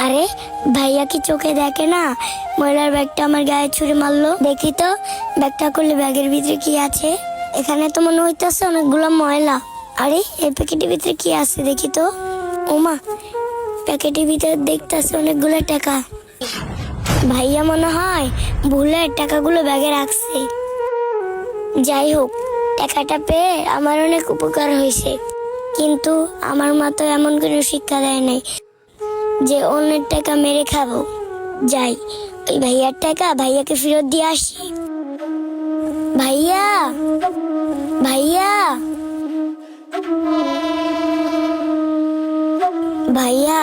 আরে ভাইয়া কি চোখে দেখে না ময়লার ব্যাগটা আমার গায়ে ছুঁড়ে মারলো? দেখি তো ব্যাগটা করলে ব্যাগের ভিতরে কি আছে। এখানে তো মনে হইতেছে অনেকগুলো ময়লা। আরে এই প্যাকেটের ভিতরে কি আছে দেখি তো। ওমা, প্যাকেটের ভিতরে দেখতেছে অনেকগুলো টাকা। ভাইয়া মনে হয় ভুলে টাকাগুলো ব্যাগে রাখছে। যাই হোক, টাকাটা পেয়ে আমার অনেক উপকার হয়েছে, কিন্তু আমার মা তো এমন কোনো শিক্ষা দেয় নাই যে অন্যের টাকা মেরে খাবো। যাই, ওই ভাইয়ার টাকা ভাইয়াকে ফেরত দিয়ে আসি। ভাইয়া, ভাইয়া, ভাইয়া।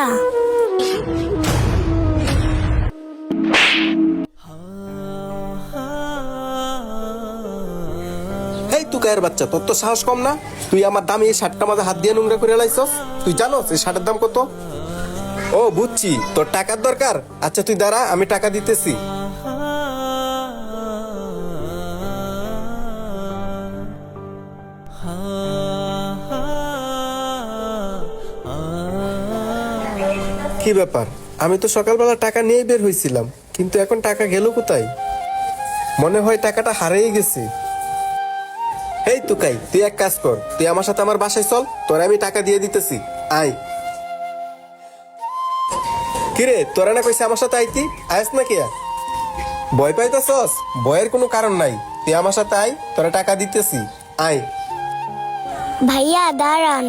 এই তুকায়ের বাচ্চা, তোর তো সাহস কম না? তুই আমার দামি এই শার্টটা মাঝে হাত দিয়ে নোংরা করে লাইছস। তুই জানোস এই শার্টের দাম কত? ও বুঝছি, তোর টাকার দরকার। আচ্ছা তুই দাঁড়া, আমি টাকা দিতেছি। কি ব্যাপার? আমি তো সকালবেলা টাকা নিয়েই বের হয়েছিলাম, কিন্তু এখন টাকা গেল কোথায়? মনে হয় টাকাটা হারিয়ে গেছে। এই তুকাই, তুই এক কাজ কর, তুই আমার সাথে আমার বাসায় চল, তোরা আমি টাকা দিয়ে দিতেছি। আয়। কিরে, তোরা না কইছে আমার সাথে আইতি? আয়স না কিয়া? ভয় পাইতেছস? ভয়ের কোনো কারণ নাই, তুই আমার সাথে আয়, তোরা টাকা দিতেছি। আয়। ভাইয়া দাঁড়ান।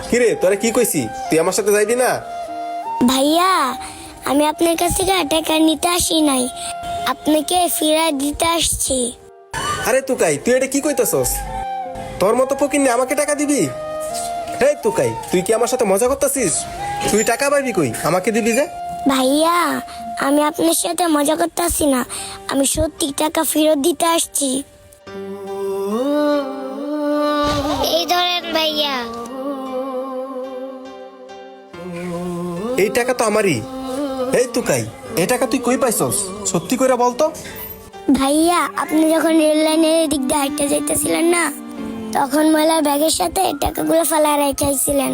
কিরে, তোরা কি কইছি? তুই আমার সাথে যাইবি না? ভাইয়া, আমি আপনার কাছ থেকে টাকা নিতে আসি নাই, আপনাকে ফিরায় দিতে আসছি। আরে তুকাই, তুই এটা কি কইতেছস? তোর মতো ফকিন্নি আমাকে টাকা দিবি? হে তুকাই, তুই কি আমার সাথে মজা করতেছিস? তুই টাকা পাবি কই, আমাকে দিবি যে? ভাইয়া, আমি আপনার সাথে মজা করতেছি না, আমি সত্যি টাকা ফেরত দিতে আসছি। এই ধরেন ভাইয়া। এই টাকা তো আমারই। এই তুকাই, এই টাকা তুই কই পাইছস? সত্যি কইরা বলতো। ভাইয়া, আপনি যখন রেল লাইনের দিক দিয়ে হাঁটতে যাইতেছিলেন না, তখন ময়লার ব্যাগের সাথে টাকাগুলো ফেলা রেখেছিলেন।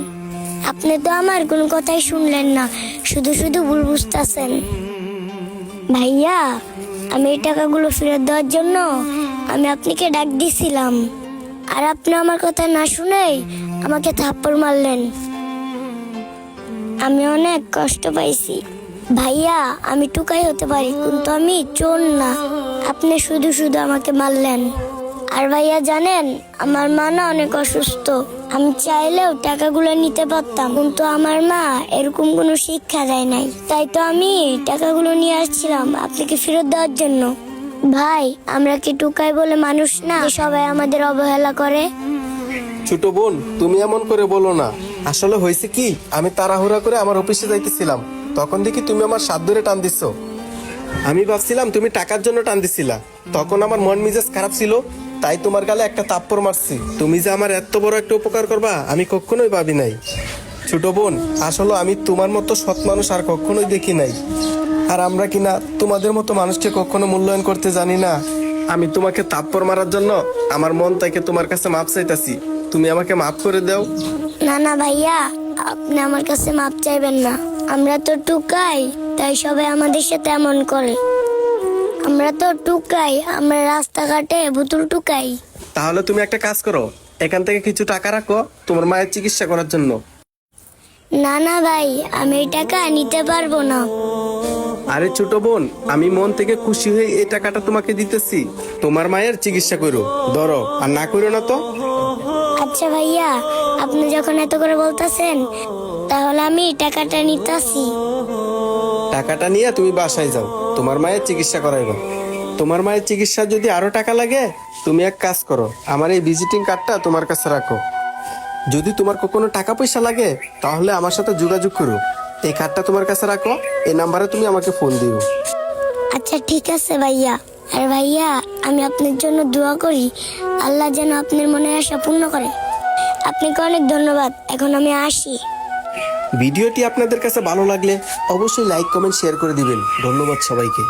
আপনি তো আমার কোনো কথাই শুনলেন না, শুধু শুধু ভুল বুঝতেছেন। ভাইয়া, আমি এই টাকাগুলো ফেরত দেওয়ার জন্য আমি আপনাকে ডাক দিছিলাম, আর আপনি আমার কথা না শুনেই আমাকে থাপ্পড় মারলেন। আমি অনেক কষ্ট পাইছি। ভাইয়া, আমি টুকাই হতে পারি, কিন্তু আমি চোর না। আপনি শুধু শুধু আমাকে মারলেন। আর ভাইয়া জানেন, আমার মা না অনেক অসুস্থ। আমি চাইলেও টাকাগুলো নিতে পারতাম, কিন্তু আমার মা এরকম কোনো শিক্ষা দেয় নাই। তাই তো আমি টাকাগুলো নিয়ে আসছিলাম আপনাকে ফেরত দেওয়ার জন্য। ভাই, আমরা কি টুকাই বলে মানুষ না যে সবাই আমাদের অবহেলা করে? ছোট বোন, তুমি এমন করে বলো না। আসলে হয়েছে কি, আমি তাড়াহুড়া করে আমার অফিসে যাইতেছিলাম, তখন দেখি তুমি আমার সাথ ধরে টান দিচ্ছ। আমি ভাবছিলাম তুমি টাকার জন্য টান দিছিলা। তখন আমার মন মেজাজ খারাপ ছিল, তাই তোমার গালে একটা থাপ্পড় মারছি। তুমি যে আমার এত বড় একটা উপকার করবা আমি কখনোই ভাবি নাই। ছোট বোন, আসলে আমি তোমার মতো সৎ মানুষ আর কখনোই দেখি নাই। আর আমরা কিনা তোমাদের মতো মানুষকে কখনো মূল্যায়ন করতে জানি না। আমি তোমাকে থাপ্পড় মারার জন্য আমার মন থেকে তোমার কাছে মাপ চাইতাছি, তুমি আমাকে মাফ করে দাও। না না ভাইয়া, আপনি আমার কাছে মাপ চাইবেন না। আমরা তো টুকাই, তাই সবাই আমাদের সাথে এমন করে। আমরা তো টুকাই, আমরা রাস্তাঘাটে ভুতুল টুকাই। তাহলে তুমি একটা কাজ করো, এখান থেকে কিছু টাকা রাখো তোমার মায়ের চিকিৎসা করার জন্য। না না ভাই, আমি এই টাকা নিতে পারবো না। আরে ছোট বোন, আমি মন থেকে খুশি হয়ে এই টাকাটা তোমাকে দিতেছি, তোমার মায়ের চিকিৎসা করো। ধরো, আর না করো না তো। আচ্ছা ভাইয়া, আপনি যখন এত করে বলতেছেন, তাহলে আমি টাকাটা নিতেছি। টাকাটা নিয়ে তুমি বাসায় যাও, তোমার মায়ের চিকিৎসা করাইবা। তোমার মায়ের চিকিৎসা যদি আরো টাকা লাগে, তুমি এক কাজ করো, আমার এই ভিজিটিং কার্ডটা তোমার কাছে রাখো। যদি তোমার কোনো টাকা পয়সা লাগে, তাহলে আমার সাথে যোগাযোগ করো। এই কার্ডটা তোমার কাছে রাখো, এই নাম্বারে তুমি আমাকে ফোন দিও। আচ্ছা ঠিক আছে ভাইয়া। আর ভাইয়া, আমি আপনার জন্য দোয়া করি, আল্লাহ যেন আপনার মনের আশা পূর্ণ করে। আপনাকে অনেক ধন্যবাদ, এখন আমি আসি। ভিডিওটি আপনাদের কাছে ভালো লাগলে অবশ্যই লাইক কমেন্ট শেয়ার করে দিবেন। ধন্যবাদ সবাইকে।